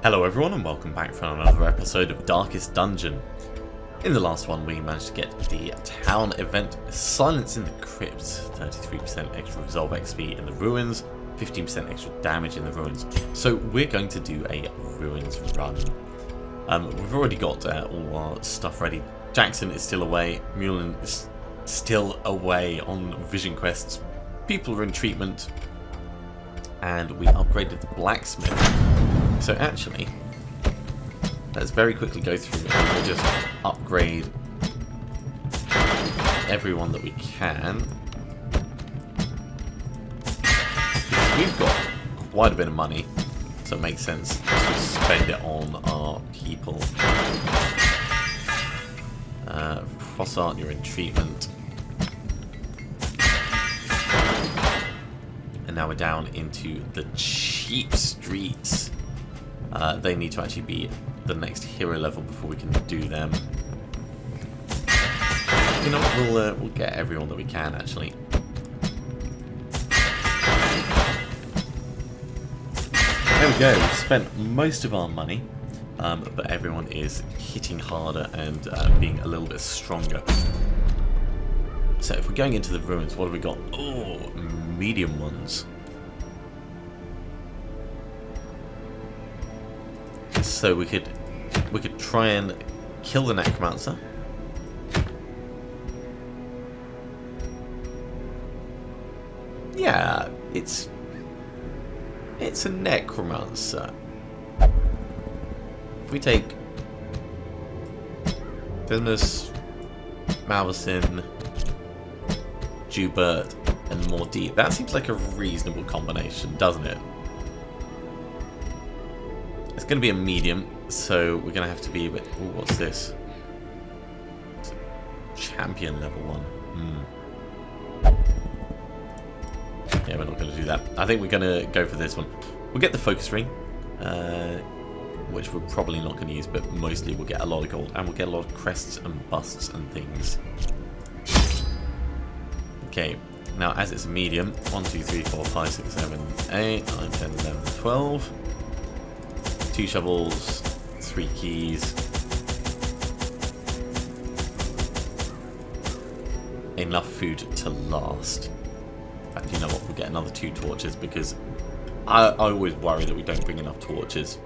Hello everyone and welcome back for another episode of Darkest Dungeon. In the last one we managed to get the town event Silence in the Crypt, 33% extra resolve XP in the ruins, 15% extra damage in the ruins. So we're going to do a ruins run. We've already got all our stuff ready. Jackson is still away, Mullen is still away on vision quests, people are in treatment, and we upgraded the blacksmith. So actually, let's very quickly go through and we'll just upgrade everyone that we can. We've got quite a bit of money, so it makes sense to spend it on our people. Fossart, you're in treatment. And now we're down into the cheap streets. They need to actually be the next hero level before we can do them. You know what, we'll get everyone that we can actually. There we go, we've spent most of our money, but everyone is hitting harder and being a little bit stronger. So if we're going into the ruins, what have we got? Oh, medium ones. So we could try and kill the necromancer. Yeah, it's a necromancer. If we take Dismas, Malvison, Jubert, and Mordi, that seems like a reasonable combination, doesn't it? It's going to be a medium, so we're going to have to be a bit... Ooh, what's this? It's a champion level 1. Yeah, we're not going to do that. I think we're going to go for this one. We'll get the focus ring, which we're probably not going to use, but mostly we'll get a lot of gold, and we'll get a lot of crests and busts and things. Okay, now as it's a medium, 1, 2, 3, 4, 5, 6, 7, 8, 9, 10, 11, 12... 2 shovels, 3 keys. Enough food to last. In fact, you know what? We'll get another 2 torches because I always worry that we don't bring enough torches.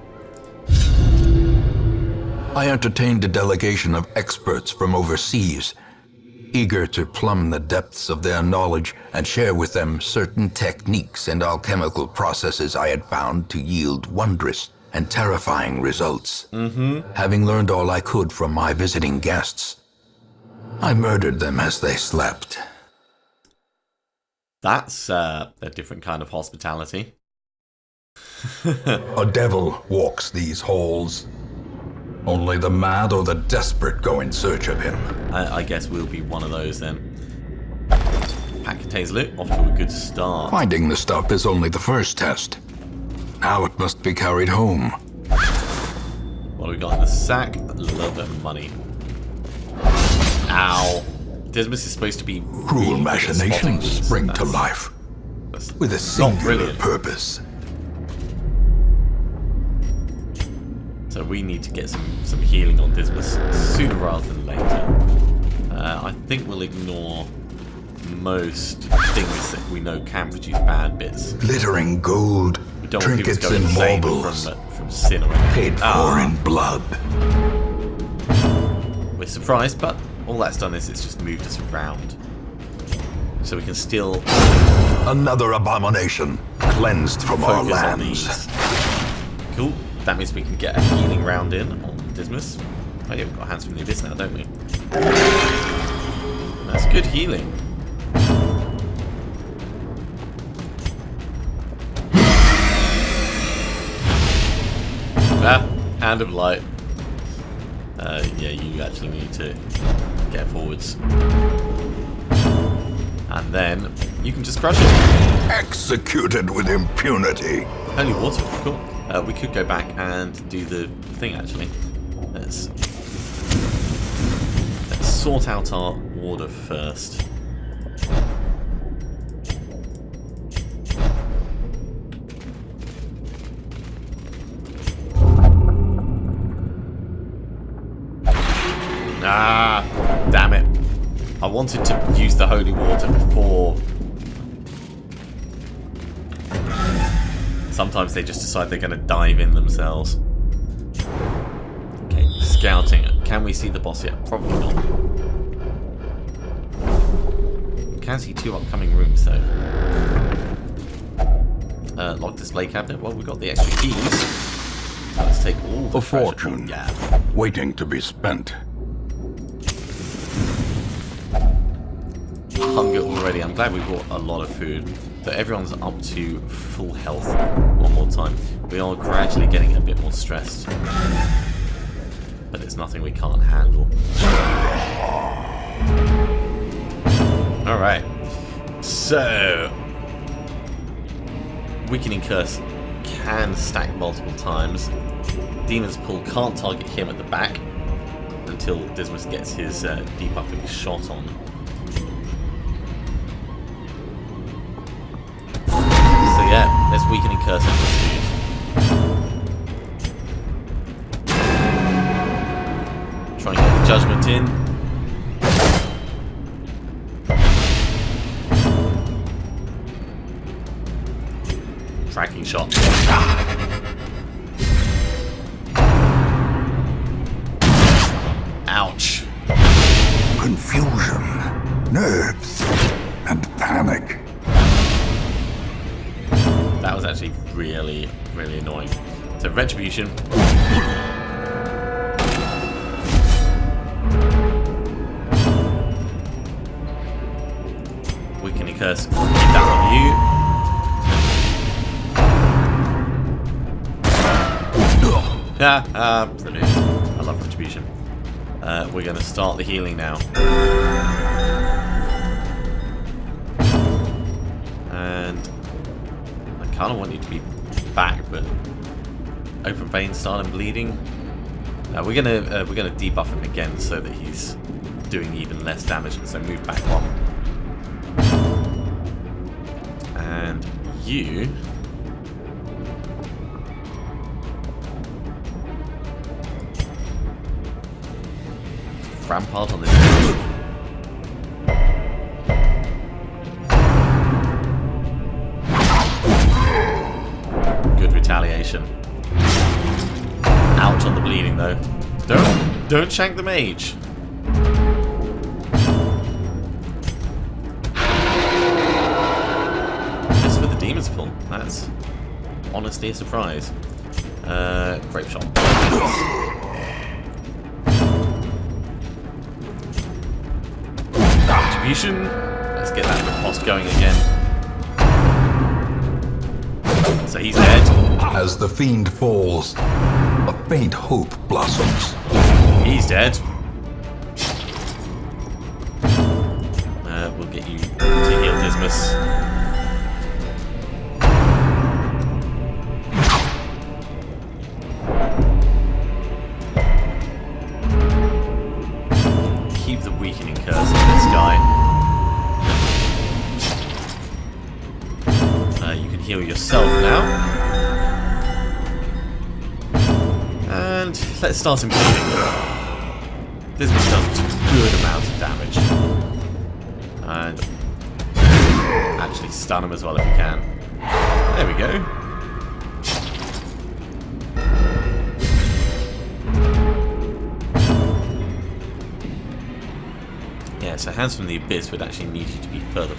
I entertained a delegation of experts from overseas, eager to plumb the depths of their knowledge and share with them certain techniques and alchemical processes I had found to yield wondrous and terrifying results. Having learned all I could from my visiting guests, I murdered them as they slept. That's a different kind of hospitality. A devil walks these halls. Only the mad or the desperate go in search of him. I guess we'll be one of those then. Pack contains loot, off to a good start. Finding the stuff is only the first test. Now it must be carried home. What do we got in the sack? A little bit of money. Ow. Dismas is supposed to be Cruel really machinations spring to life with a singular purpose. So we need to get some healing on Dismas sooner rather than later. I think we'll ignore most things that we know can produce bad bits. Glittering gold, We don't want people to trinkets go and insane marbles, from sin or anything. paid for in blood. We're surprised, but all that's done is it's just moved us around. So we can still Another abomination cleansed from our focus on lands. these. Cool. That means we can get a healing round in on Dismas. Oh yeah, we've got Hands from the Abyss now, don't we? That's good healing. Hand of Light. Yeah, you actually need to get forwards. And then you can just crush it. Executed with impunity. Holy water, cool. We could go back and do the thing actually. Let's sort out our order first. Ah, damn it. I wanted to use the holy water before. Sometimes they just decide they're going to dive in themselves. Okay, scouting. Can we see the boss yet? Probably not. Can see 2 upcoming rooms though. Lock display cabinet. Well, we got the extra keys. So let's take all the A fortune. Yeah. Waiting to be spent. Hunger already. I'm glad we brought a lot of food. So everyone's up to full health one more time. We are gradually getting a bit more stressed. But it's nothing we can't handle. Alright. So Weakening Curse can stack multiple times. Demon's Pull can't target him at the back until Dismas gets his debuffing shot on. So yeah, let's Weakening Curse on this dude. Try and get the Judgment in. Tracking shot. Ouch. Confusion, nerves, and panic. That was actually really, really annoying. So Retribution. Weakening Curse. Keep that on you. Brilliant. I love Retribution. We're going to start the healing now. And I kind of want you to be back, but open vein starting bleeding. We're gonna debuff him again so that he's doing even less damage. So move back 1. And you. Rampart on this. Good retaliation. Ouch on the bleeding though. Don't shank the mage. Just for the Demon's Pull. That's honestly a surprise. Grape shot. Retribution. Let's get that riposte going again. So he's dead. As the fiend falls, a faint hope blossoms. He's dead. We'll get you to heal Dismas. Keep the Weakening Curse on this guy. You can heal yourself now. And let's start him bleeding. Dismas does a good amount of damage. And actually stun him as well if we can. There we go. Yeah, so Hands from the Abyss would actually need you to be further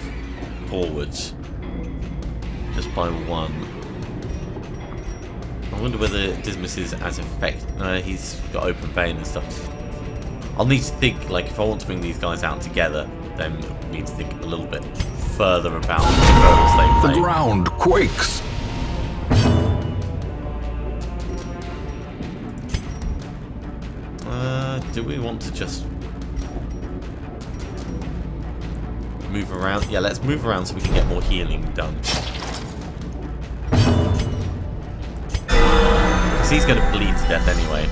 forwards. Just by 1. I wonder whether Dismas is as effective. No, he's got open vein and stuff. I'll need to think, like, if I want to bring these guys out together, then we need to think a little bit further about the roles they play. The ground quakes. Do we want to just move around? Yeah, let's move around so we can get more healing done. Because he's going to bleed to death anyway.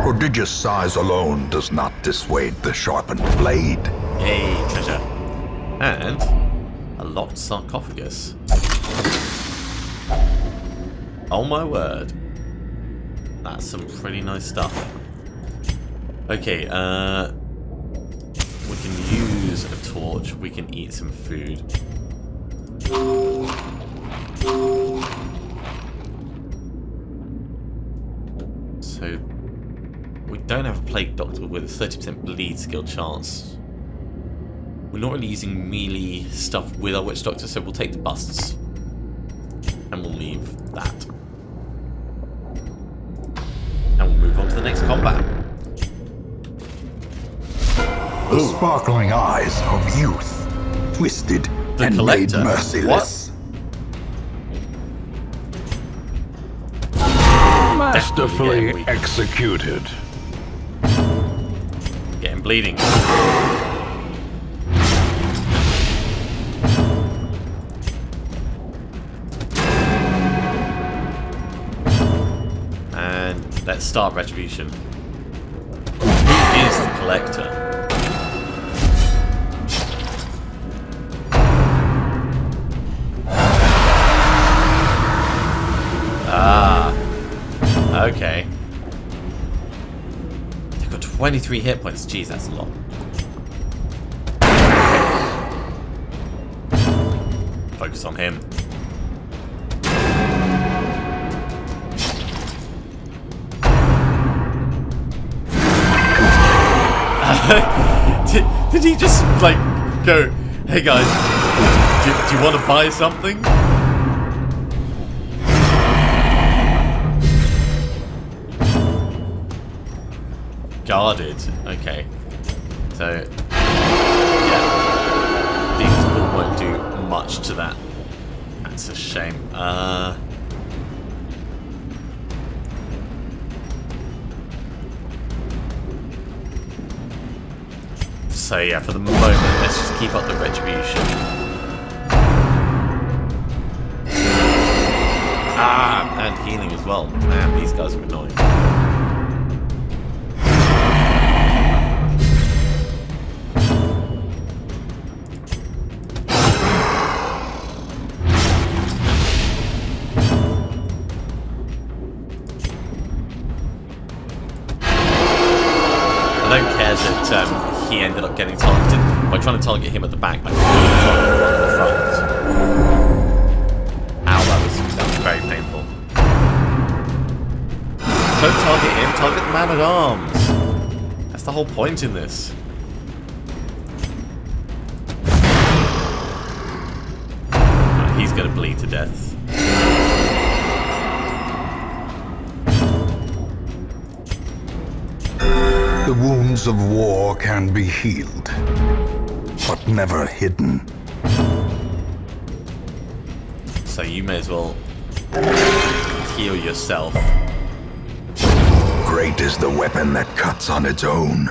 Prodigious size alone does not dissuade the sharpened blade. Yay, treasure. And a locked sarcophagus. Oh my word. That's some pretty nice stuff. Okay, we can use a torch. We can eat some food. So, we don't have a plague doctor with a 30% bleed skill chance. We're not really using melee stuff with our witch doctor, so we'll take the busts. And we'll leave that. And we'll move on to the next combat. The sparkling eyes of youth, twisted and made collector? merciless. Masterfully Again, executed. Get him bleeding. And let's start retribution. Who is the collector? Okay. They've got 23 hit points. Jeez, that's a lot. Focus on him. did he just, like, go, hey guys, do you want to buy something? Guarded. Okay. So, yeah. Demon's Pool won't do much to that. That's a shame. So, yeah, for the moment, let's just keep up the retribution. And healing as well. Man, these guys are annoying. I don't care that he ended up getting targeted. By trying to target him at the back, I can target the one at the front. Ow, that was very painful. Don't target him, target the man at arms. That's the whole point in this. Right, he's gonna bleed to death. The wounds of war can be healed, but never hidden. So you may as well heal yourself. Great is the weapon that cuts on its own.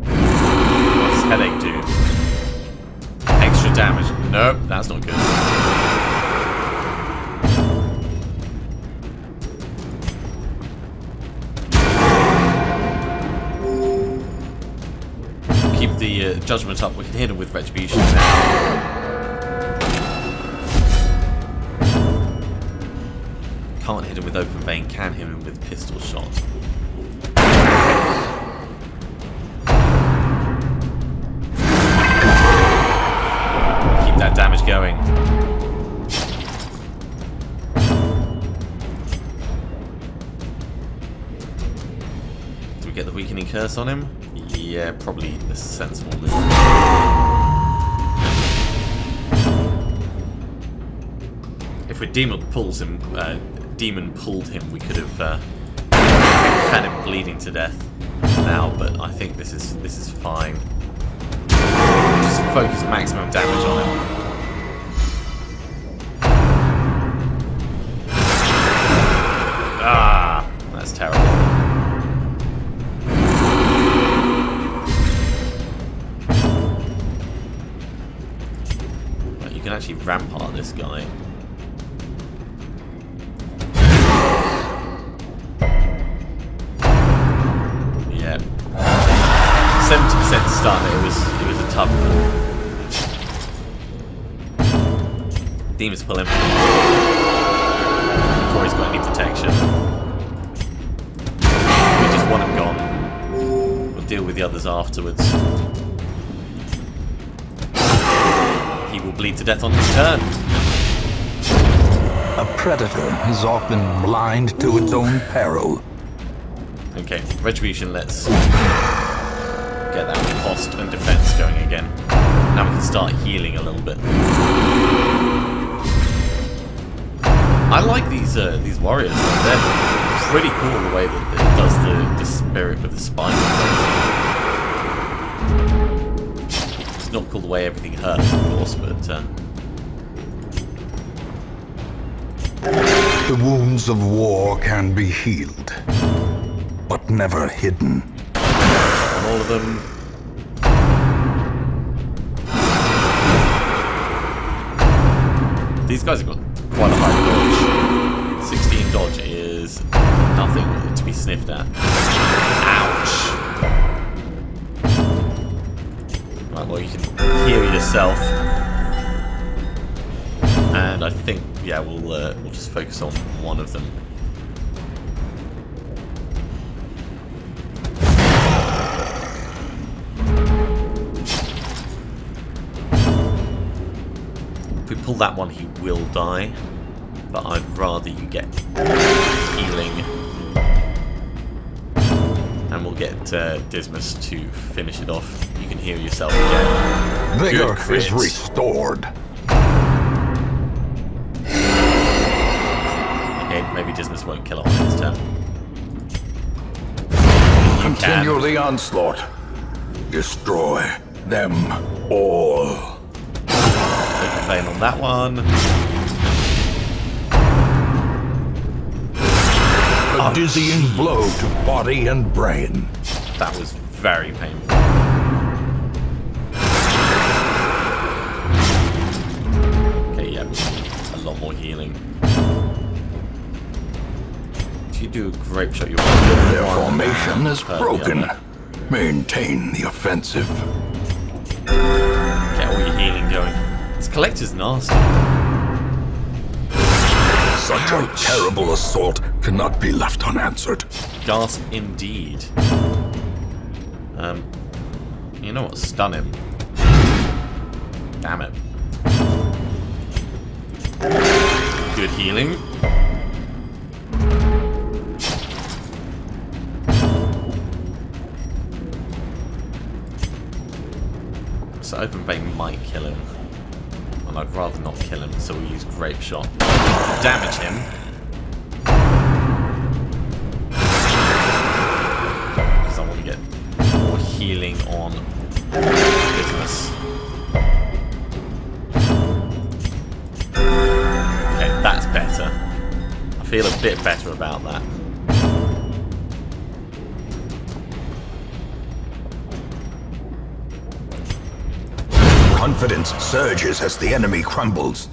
What's headache do? Extra damage. Nope, that's not good. Keep the judgment up. We can hit him with retribution now. Can't hit him with open vein, can hit him with pistol shot. Keep that damage going. Do we get the weakening curse on him? Yeah, probably a sensible move. If we demon pulled him, we could have had him bleeding to death now. But I think this is fine. Just focus maximum damage on him. Ah, that's terrible. Right, you can actually rampart this guy. Yeah, 70% stun. It was a tough one. Demons pull him before he's got got any protection. We just want him gone. We'll deal with the others afterwards. He will bleed to death on his turn. A predator is often blind to its own peril. Okay, Retribution, let's get that cost and defense going again. Now we can start healing a little bit. I like these warriors. They're pretty cool the way that it does the spirit with the spine. It's not cool the way everything hurts, of course, but The wounds of war can be healed, but never hidden. on all of them. These guys have got quite a high dodge. 16 dodge is nothing to be sniffed at. Ouch! Right, well, you can heal yourself. And I think, yeah, we'll just focus on one of them. If we pull that one, he will die. But I'd rather you get healing. And we'll get Dismas to finish it off. You can heal yourself again. Vigor Good is crit. restored. Okay, maybe Dismas won't kill it on his turn. Continue the onslaught. Destroy them all. Take the vein on that one. A dizzying blow to body and brain. That was very painful. Okay, yeah, a lot more healing. If you do a grape shot, you're Their formation is broken. Maintain the offensive. Get all your healing going. This collector's nasty. Such a terrible assault cannot be left unanswered. Gasp indeed. You know what? Stun him. Damn it. Good healing. So open vein might kill him. And I'd rather not kill him, so we'll use grape shot. Damage him. Because I want to get more healing on Dismas. Okay, that's better. I feel a bit better about that. Confidence surges as the enemy crumbles.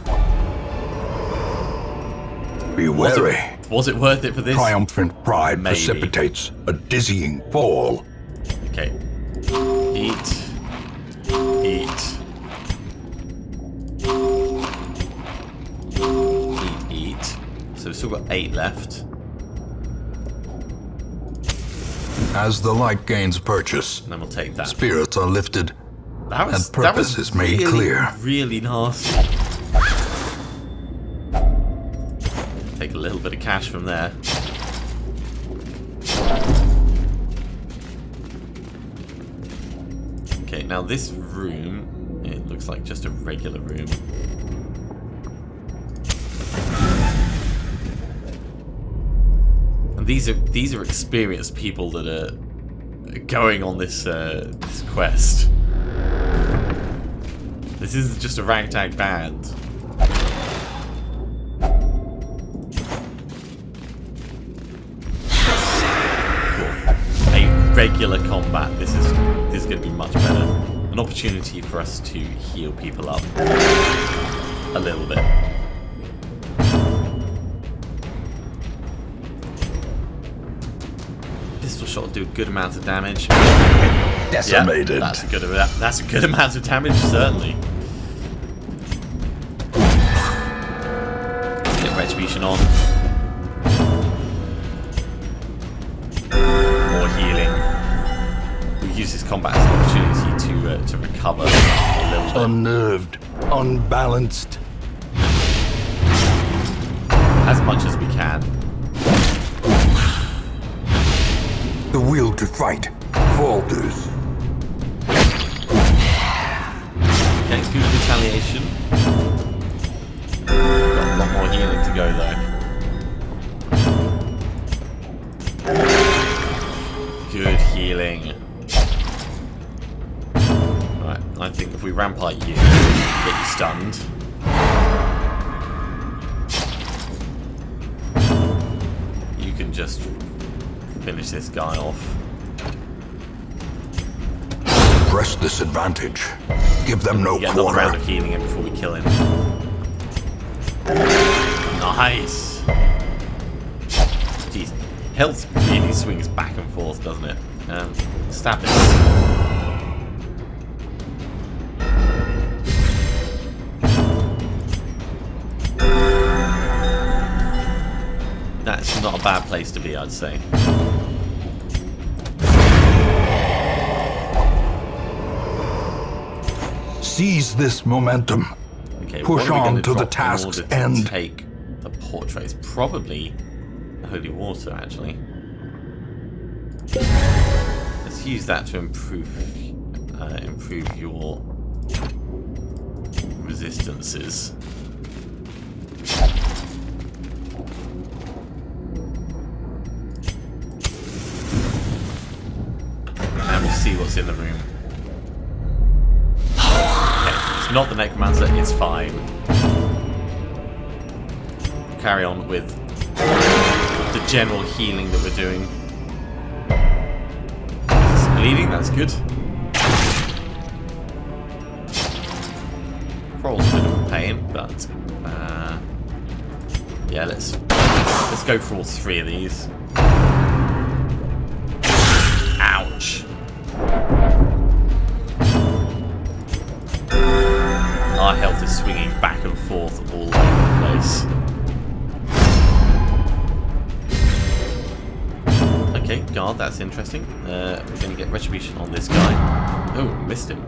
Be wary. Was it worth it for this? Triumphant pride Maybe. precipitates a dizzying fall. Okay. Eat. Eat. Eat. So we've still got 8 left. As the light gains purchase, And then we'll take that. spirits are lifted. That and purpose is made really, clear. Really nasty. Take a little bit of cash from there. Okay, now this room, it looks like just a regular room. And these are experienced people that are going on this this quest. This isn't just a ragtag band. Cool. A regular combat. This is going to be much better. An opportunity for us to heal people up a little bit. Pistol shot will do a good amount of damage. Decimated. Yeah, that's a good amount of damage, certainly. Let's get Retribution on. combat as an opportunity to recover a little bit. Unnerved. Unbalanced. As much as we can. The will to fight falters. Okay, good retaliation. Got a lot more healing to go though. Good healing. Right, I think if we rampart you, get you stunned. You can just finish this guy off. Press this advantage. Give them no Get another round quarter. of healing in before we kill him. Nice! Jeez, health really swings back and forth, doesn't it? Stab this. That's not a bad place to be, I'd say. Seize this momentum. Okay, Push what are we on gonna to the drop in task's order to end. take the portraits? Probably holy water, actually. Let's use that to improve your resistances. And we'll see what's in the room. It's not the necromancer, it's fine. Carry on with the general healing that we're doing. It's bleeding, that's good. Crawl's a bit of a pain, but yeah, let's go for all three of these. Ouch. Our health is swinging back and forth all over the place. Okay, guard, that's interesting. We're going to get retribution on this guy. Oh, missed him.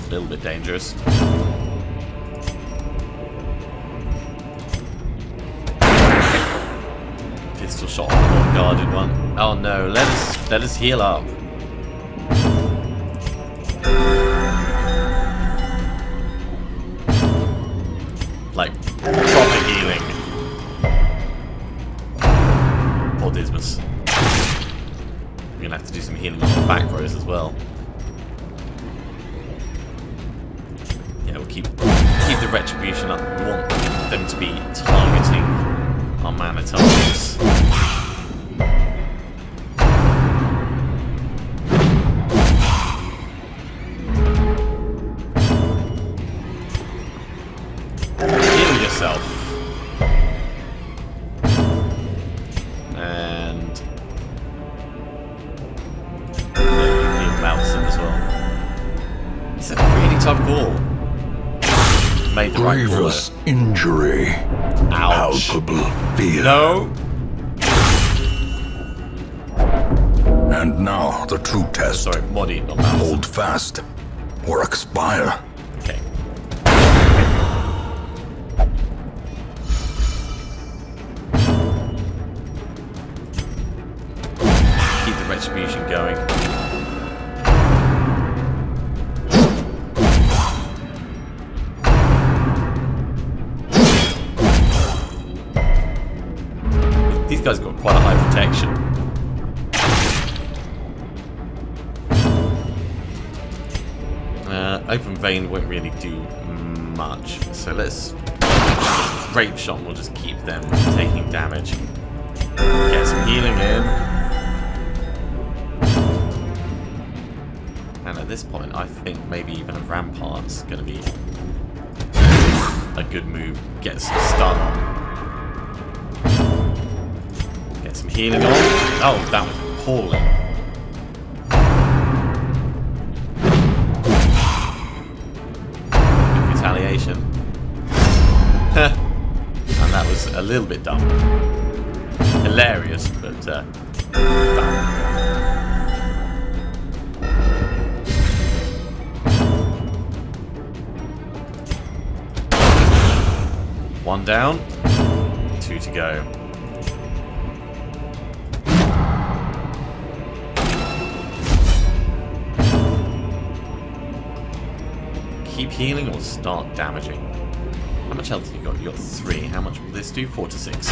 A little bit dangerous. Pistol shot on the more guarded one. Oh no, let us heal up. Like proper healing. Poor Dismas. We're gonna have to do some healing on the back rows as well. Yeah, we'll keep the retribution up. We want them to be targeting our mana targets. Heal yourself. And heal Malson as well. It's a really tough call. Made the right call. Grievous injury. Ouch. Palpable fear. No. And now the true test. Sorry, Modi, not Malson. Hold fast or expire. Okay. Keep the retribution going. These guys got quite a high protection. Open vein won't really do much, so let's rape shot and we'll just keep them taking damage. Get some healing in. And at this point, I think maybe even a rampart's going to be a good move. Get some stun on. Get some healing on. Oh, that was appalling. Good retaliation. A little bit dumb. Hilarious, but dumb. One down, 2 to go. Keep healing or start damaging? How much health have you got? You got 3. How much will this do? 4 to 6.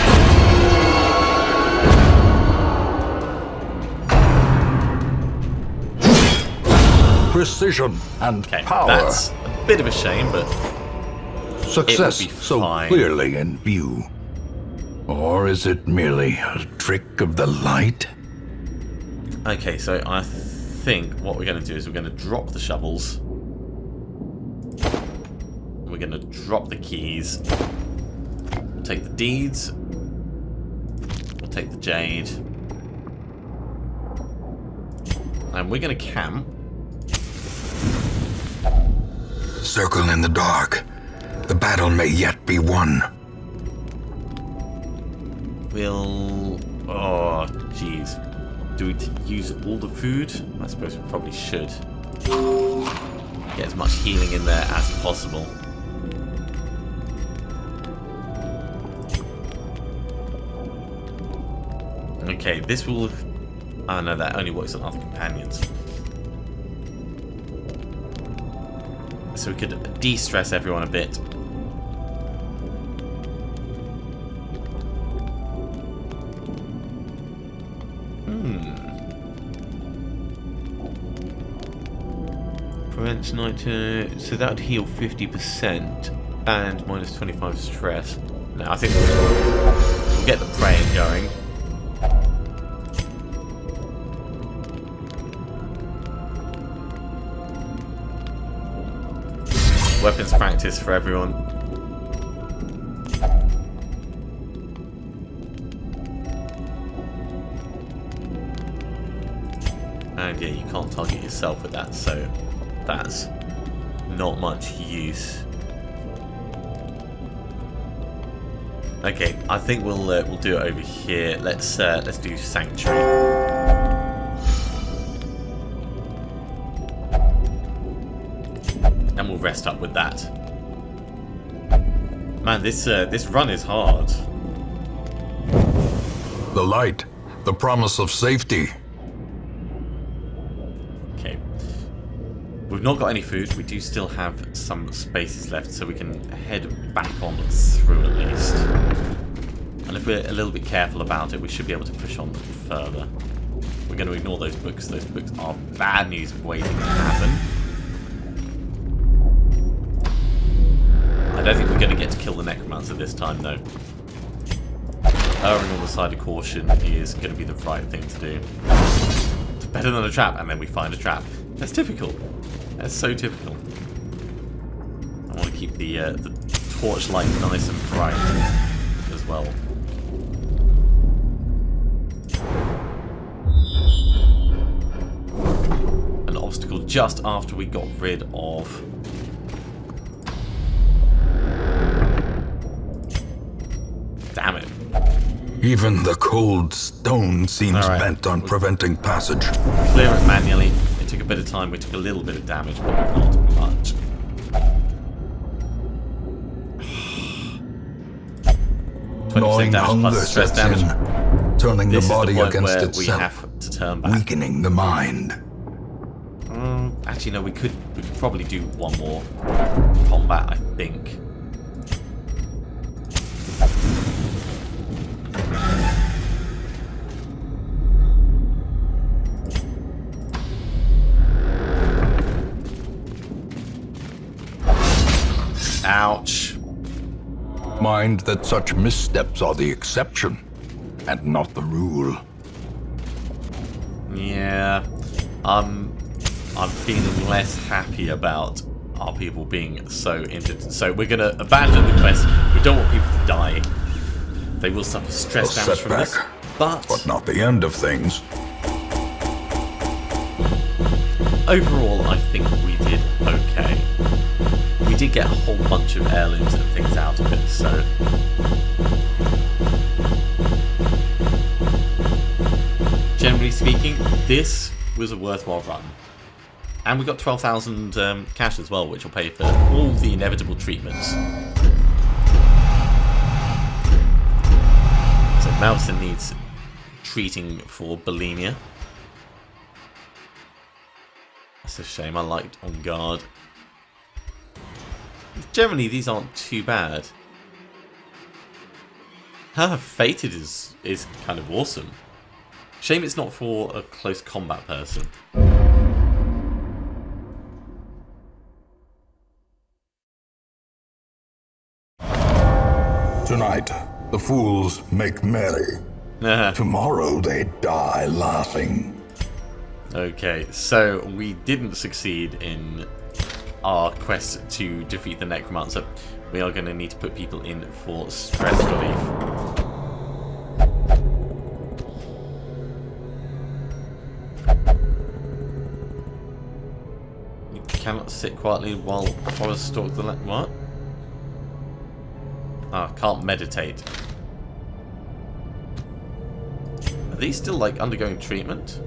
Precision and power. That's a bit of a shame, but Success so fine. clearly in view. Or is it merely a trick of the light? okay. So I think what we're going to do is we're going to drop the shovels. We're going to drop the keys. We'll take the deeds. We'll take the jade. And we're going to camp. Circle in the dark. The battle may yet be won. We'll... oh, jeez. Do we use all the food? I suppose we probably should. Get as much healing in there as possible. Okay, this will... oh no, that only works on other companions. So we could de-stress everyone a bit. Prevents 90, so that would heal 50% and minus 25 stress. No, I think we'll get the praying going. Weapons practice for everyone. And yeah, you can't target yourself with that, so that's not much use. Okay, I think we'll do it over here. Let's do Sanctuary. And we'll rest up with that. Man, this run is hard. The light, the promise of safety. Okay. We've not got any food. We do still have some spaces left, so we can head back on through at least. And if we're a little bit careful about it, we should be able to push on further. We're going to ignore those books. Those books are bad news waiting to happen. I don't think we're going to get to kill the necromancer this time, though. Erring on the side of caution is going to be the right thing to do. It's better than a trap, and then we find a trap. That's typical. That's so typical. I want to keep the torchlight nice and bright as well. An obstacle just after we got rid of... damn it. Even the cold stone seems bent on preventing passage. Clear it manually. It took a bit of time. We took a little bit of damage, but not much. Gnawing hunger plus stress sets damage. in, turning the body against we itself, have to turn back. weakening the mind. Actually, no. We could probably do one more combat, I think. Ouch. Mind that such missteps are the exception, and not the rule. Yeah. I'm feeling less happy about our people being so injured. So we're going to abandon the quest. We don't want people to die. They will suffer stress A damage from this. setback, But not the end of things. overall, I think we did okay. We did get a whole bunch of heirlooms and things out of it, so generally speaking, this was a worthwhile run. And we got 12,000 cash as well, which will pay for all the inevitable treatments. So Malvison needs treating for bulimia. That's a shame, I liked On Guard. Generally, these aren't too bad. Fated is kind of awesome. Shame it's not for a close combat person. Tonight, the fools make merry. Tomorrow they die laughing. Okay, so we didn't succeed in our quest to defeat the necromancer. We are going to need to put people in for stress relief. You cannot sit quietly while Forrest stalks the what? Ah, can't meditate. Are these still like undergoing treatment?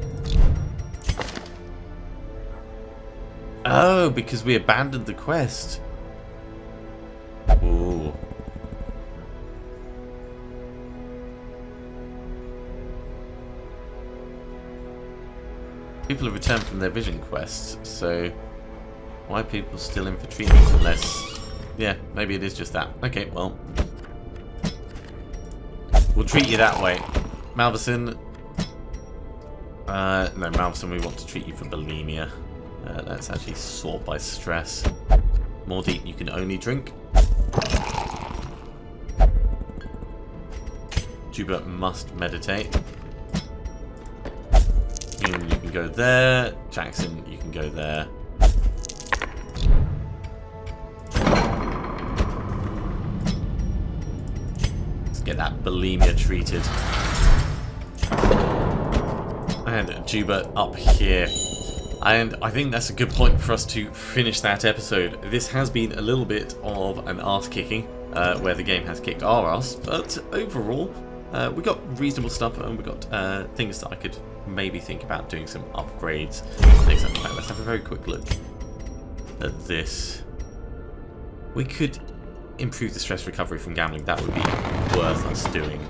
Oh, because we abandoned the quest. Ooh. People have returned from their vision quests, so why are people still in for treatment unless... Yeah, maybe it is just that. Okay, well. We'll treat you that way. Malvison. No, Malvison, we want to treat you for bulimia. Let's actually sort by stress. More deep, you can only drink. Juba must meditate. You can go there. Jackson, you can go there. Let's get that bulimia treated. And Juba up here. And I think that's a good point for us to finish that episode. This has been a little bit of an ass-kicking, where the game has kicked our ass, but overall, we got reasonable stuff, and we got things that I could maybe think about doing some upgrades. Let's have a very quick look at this. We could improve the stress recovery from gambling. That would be worth us doing.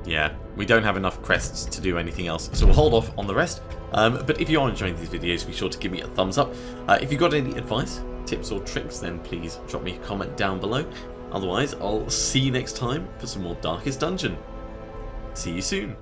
Yeah, we don't have enough crests to do anything else, so we'll hold off on the rest. But if you are enjoying these videos, be sure to give me a thumbs up. If you've got any advice, tips or tricks, then please drop me a comment down below. Otherwise, I'll see you next time for some more Darkest Dungeon. See you soon.